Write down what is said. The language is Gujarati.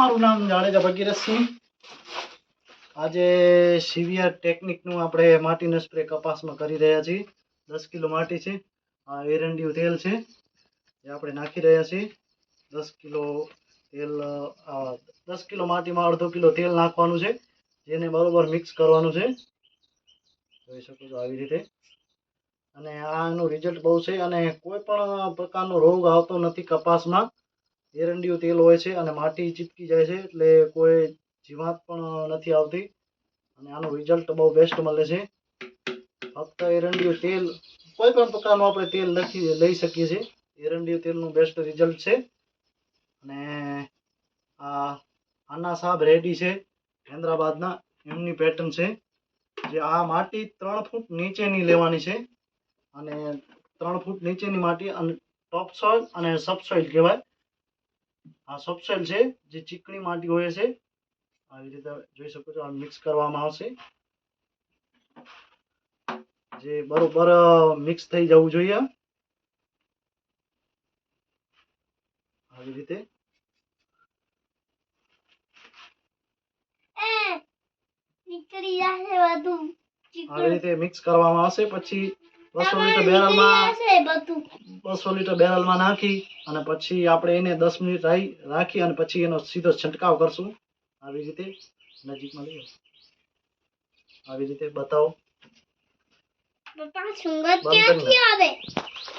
મારું નામ જાડેજા ભગીરથસિંહ। આજે સીવીઆર ટેકનિકનું આપણે માટીનો સ્પ્રે કપાસમાં કરી રહ્યા છીએ। 10 કિલો માટી છે, આ એરંડિયું તેલ છે જે આપણે નાખી રહ્યા છીએ। 10 કિલો તેલ 10 કિલો માટીમાં અડધો કિલો તેલ નાખવાનું છે, જેને બરોબર મિક્સ કરવાનું છે। જોઈ શકો છો આવી રીતે। અને આનું રિઝલ્ટ બહુ છે અને કોઈ પણ પ્રકારનો રોગ આવતો નથી કપાસમાં। એરંડિયું તેલ હોય છે અને માટી ચીપકી જાય છે, એટલે કોઈ જીવાત પણ નથી આવતી અને આનું રિઝલ્ટ બહુ બેસ્ટ મળે છે। ફક્ત એરંડિયું તેલ, કોઈ પણ પ્રકારનું આપણે તેલ લઈ શકીએ છીએ। એરંડિયું તેલનું બેસ્ટ રિઝલ્ટ છે। અને આના સાહેબ રેડી છે હૈદરાબાદના, એમની પેટર્ન છે જે આ માટી 3 ફૂટ નીચેની લેવાની છે અને 3 ફૂટ નીચેની માટી અને ટોપ સોઇલ અને સબસોઇલ કહેવાય। આ સબસોઇલ છે જે ચીકણી માટી હોય છે। આવી રીતે જોઈ શકો છો, આ મિક્સ કરવામાં આવશે, જે બરોબર મિક્સ થઈ જવું જોઈએ આવી રીતે। આવી રીતે મિક્સ કરવામાં આવશે। પછી 200 લીટર બેરલમાં નાખી અને પછી આપણે એને 10 મિનિટ રાખી અને પછી એનો સીધો છંટકાવ કરશું। આવી રીતે નજીકમાં લઈ આવી રીતે બતાવો। બંધ કરી નાખ।